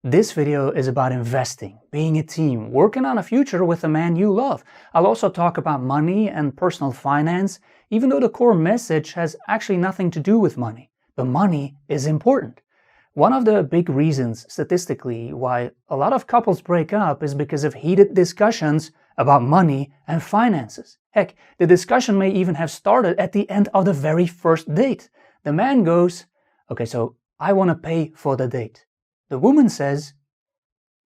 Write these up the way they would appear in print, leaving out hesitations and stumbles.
This video is about investing, being a team, working on a future with a man you love. I'll also talk about money and personal finance, even though the core message has actually nothing to do with money. But money is important. One of the big reasons, statistically, why a lot of couples break up is because of heated discussions about money and finances. Heck, the discussion may even have started at the end of the very first date. The man goes, "Okay, so I want to pay for the date." The woman says,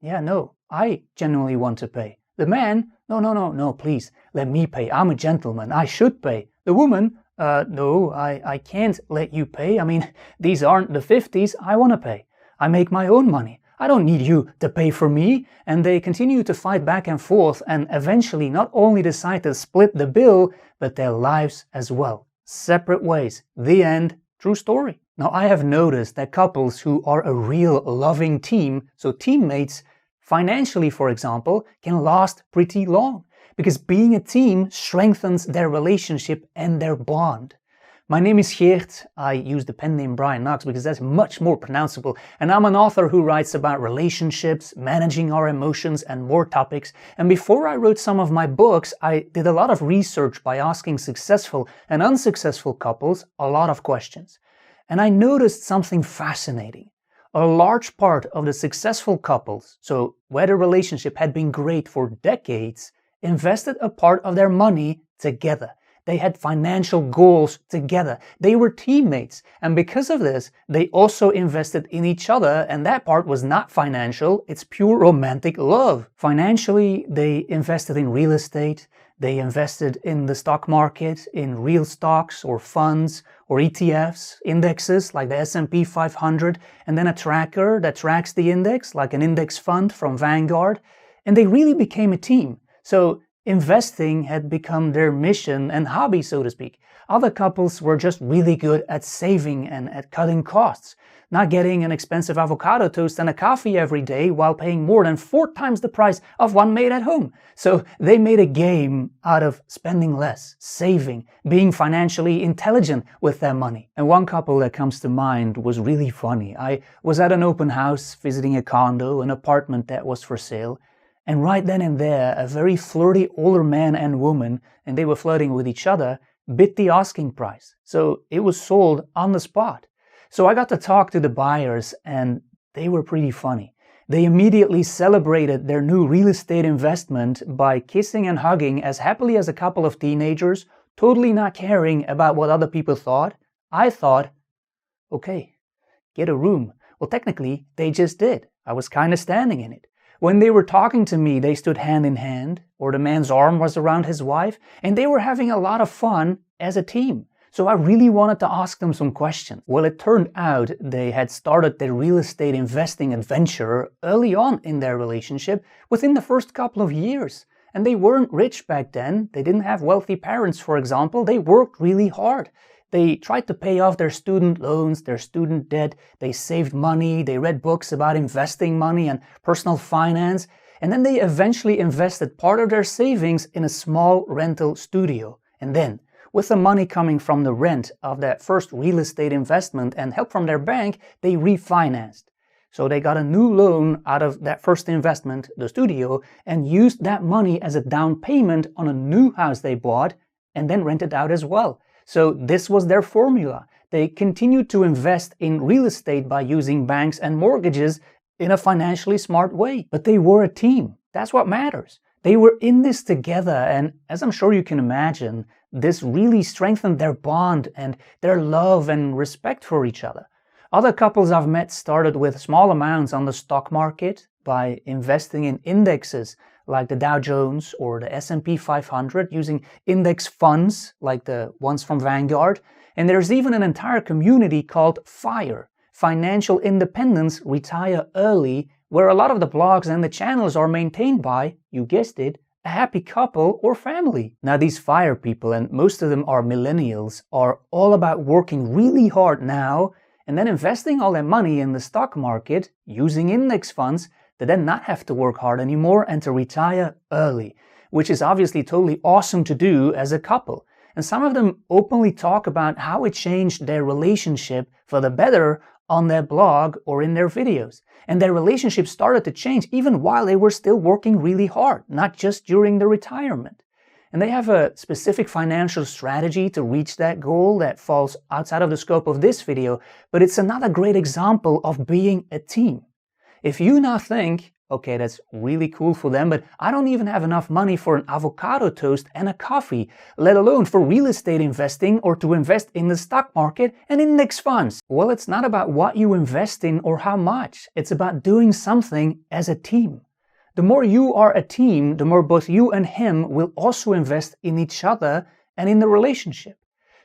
"Yeah, no, I genuinely want to pay." The man, no, please, let me pay. I'm a gentleman. I should pay." The woman, no, I can't let you pay. I mean, these aren't the 50s. I want to pay. I make my own money. I don't need you to pay for me." And they continue to fight back and forth and eventually not only decide to split the bill, but their lives as well. Separate ways. The end. True story. Now, I have noticed that couples who are a real loving team, so teammates, financially, for example, can last pretty long because being a team strengthens their relationship and their bond. My name is Geert. I use the pen name Brian Knox because that's much more pronounceable, and I'm an author who writes about relationships, managing our emotions, and more topics. And before I wrote some of my books, I did a lot of research by asking successful and unsuccessful couples a lot of questions. And I noticed something fascinating. A large part of the successful couples, so where the relationship had been great for decades, invested a part of their money together. They had financial goals together. They were teammates. And because of this, they also invested in each other. And that part was not financial. It's pure romantic love. Financially, they invested in real estate. They invested in the stock market, in real stocks or funds or ETFs, indexes like the S&P 500, and then a tracker that tracks the index like an index fund from Vanguard. And they really became a team. So investing had become their mission and hobby, so to speak. Other couples were just really good at saving and at cutting costs, not getting an expensive avocado toast and a coffee every day while paying more than 4 times the price of one made at home. So they made a game out of spending less, saving, being financially intelligent with their money. And one couple that comes to mind was really funny. I was at an open house visiting a condo, an apartment that was for sale. And right then and there, a very flirty older man and woman, and they were flirting with each other, bid the asking price. So it was sold on the spot. So I got to talk to the buyers, and they were pretty funny. They immediately celebrated their new real estate investment by kissing and hugging as happily as a couple of teenagers, totally not caring about what other people thought. I thought, okay, get a room. Well, technically, they just did. I was kind of standing in it. When they were talking to me, they stood hand in hand, or the man's arm was around his wife, and they were having a lot of fun as a team. So I really wanted to ask them some questions. Well, it turned out they had started their real estate investing adventure early on in their relationship, within the first couple of years. And they weren't rich back then. They didn't have wealthy parents, for example. They worked really hard. They tried to pay off their student loans, their student debt. They saved money. They read books about investing money and personal finance. And then they eventually invested part of their savings in a small rental studio. And then, with the money coming from the rent of that first real estate investment and help from their bank, they refinanced. So they got a new loan out of that first investment, the studio, and used that money as a down payment on a new house they bought and then rented out as well. So this was their formula. They continued to invest in real estate by using banks and mortgages in a financially smart way. But they were a team. That's what matters. They were in this together, and as I'm sure you can imagine, this really strengthened their bond and their love and respect for each other. Other couples I've met started with small amounts on the stock market by investing in indexes like the Dow Jones or the S&P 500, using index funds like the ones from Vanguard. And there's even an entire community called FIRE, Financial Independence Retire Early, where a lot of the blogs and the channels are maintained by, you guessed it, a happy couple or family. Now these FIRE people, and most of them are millennials, are all about working really hard now and then investing all their money in the stock market using index funds to then not have to work hard anymore and to retire early, which is obviously totally awesome to do as a couple. And some of them openly talk about how it changed their relationship for the better on their blog or in their videos. And their relationship started to change even while they were still working really hard, not just during the retirement. And they have a specific financial strategy to reach that goal that falls outside of the scope of this video, but it's another great example of being a team. If you now think, okay, that's really cool for them, but I don't even have enough money for an avocado toast and a coffee, let alone for real estate investing or to invest in the stock market and index funds. Well, it's not about what you invest in or how much. It's about doing something as a team. The more you are a team, the more both you and him will also invest in each other and in the relationship.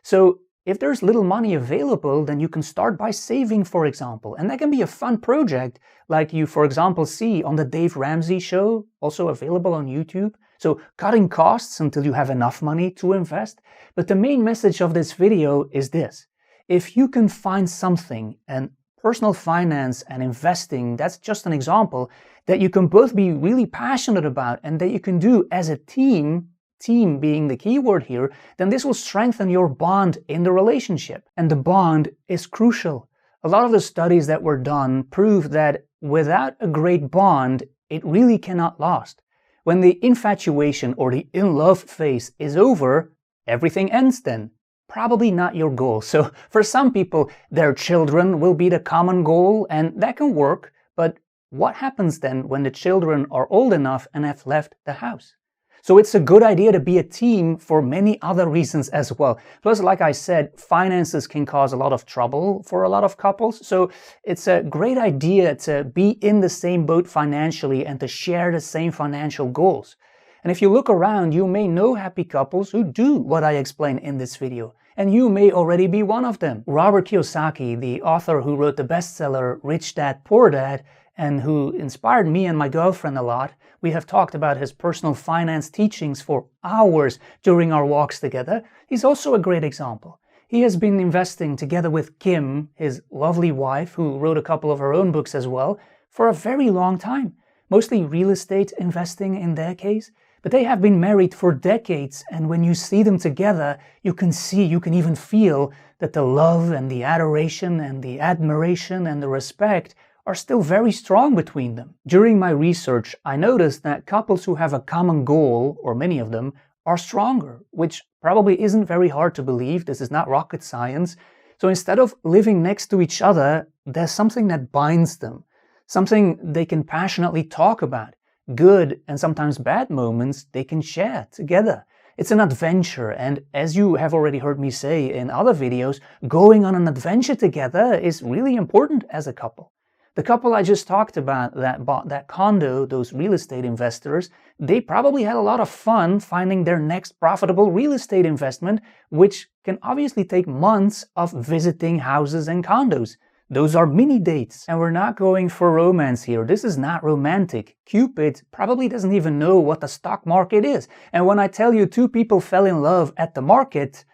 So if there's little money available, then you can start by saving, for example. And that can be a fun project, like you, for example, see on the Dave Ramsey show, also available on YouTube. So cutting costs until you have enough money to invest. But the main message of this video is this. If you can find something, and personal finance and investing, that's just an example, that you can both be really passionate about and that you can do as a team being the key word here, then this will strengthen your bond in the relationship. And the bond is crucial. A lot of the studies that were done prove that without a great bond, it really cannot last. When the infatuation or the in-love phase is over, everything ends then. Probably not your goal. So for some people, their children will be the common goal, and that can work, but what happens then when the children are old enough and have left the house? So it's a good idea to be a team for many other reasons as well. Plus, like I said, finances can cause a lot of trouble for a lot of couples. So it's a great idea to be in the same boat financially and to share the same financial goals. And if you look around, you may know happy couples who do what I explain in this video. And you may already be one of them. Robert Kiyosaki, the author who wrote the bestseller Rich Dad, Poor Dad, and who inspired me and my girlfriend a lot, we have talked about his personal finance teachings for hours during our walks together. He's also a great example. He has been investing together with Kim, his lovely wife, who wrote a couple of her own books as well, for a very long time. Mostly real estate investing in their case. But they have been married for decades, and when you see them together, you can even feel that the love and the adoration and the admiration and the respect are still very strong between them. During my research, I noticed that couples who have a common goal, or many of them, are stronger, which probably isn't very hard to believe. This is not rocket science. So instead of living next to each other, there's something that binds them, something they can passionately talk about. Good and sometimes bad moments they can share together. It's an adventure, and as you have already heard me say in other videos, going on an adventure together is really important as a couple. The couple I just talked about that bought that condo, those real estate investors, they probably had a lot of fun finding their next profitable real estate investment, which can obviously take months of visiting houses and condos. Those are mini dates. And we're not going for romance here. This is not romantic. Cupid probably doesn't even know what the stock market is. And when I tell you two people fell in love at the market,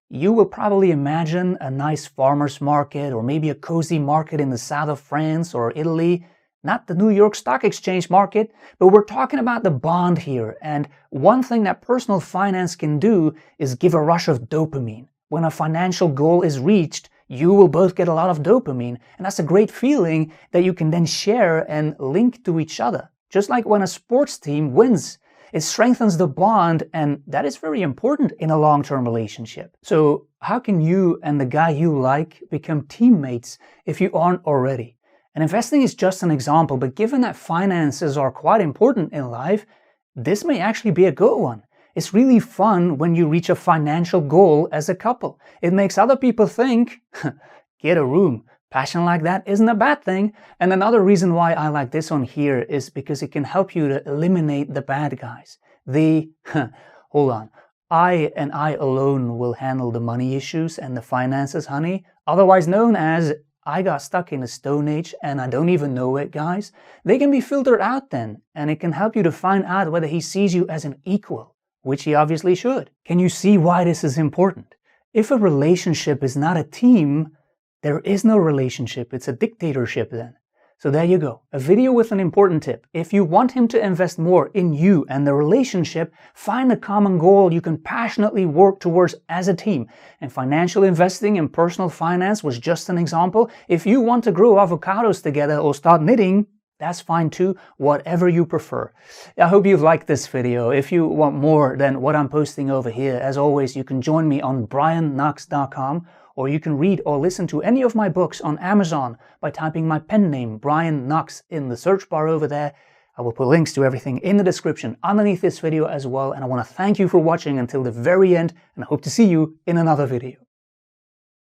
you will probably imagine a nice farmer's market or maybe a cozy market in the south of France or Italy. Not the New York Stock Exchange market, but we're talking about the bond here. And one thing that personal finance can do is give a rush of dopamine. When a financial goal is reached, you will both get a lot of dopamine, and that's a great feeling that you can then share and link to each other. Just like when a sports team wins, it strengthens the bond, and that is very important in a long-term relationship. So how can you and the guy you like become teammates if you aren't already? And investing is just an example, but given that finances are quite important in life, this may actually be a good one. It's really fun when you reach a financial goal as a couple. It makes other people think, get a room. Passion like that isn't a bad thing. And another reason why I like this one here is because it can help you to eliminate the bad guys. Hold on, I and I alone will handle the money issues and the finances, honey. Otherwise known as, I got stuck in a stone age and I don't even know it, guys. They can be filtered out then, and it can help you to find out whether he sees you as an equal, which he obviously should. Can you see why this is important? If a relationship is not a team, there is no relationship. It's a dictatorship then. So there you go, a video with an important tip. If you want him to invest more in you and the relationship, find a common goal you can passionately work towards as a team. And financial investing and personal finance was just an example. If you want to grow avocados together or start knitting, that's fine too, whatever you prefer. I hope you've liked this video. If you want more than what I'm posting over here, as always, you can join me on brianknox.com, or you can read or listen to any of my books on Amazon by typing my pen name, Brian Knox, in the search bar over there. I will put links to everything in the description underneath this video as well, and I want to thank you for watching until the very end, and I hope to see you in another video.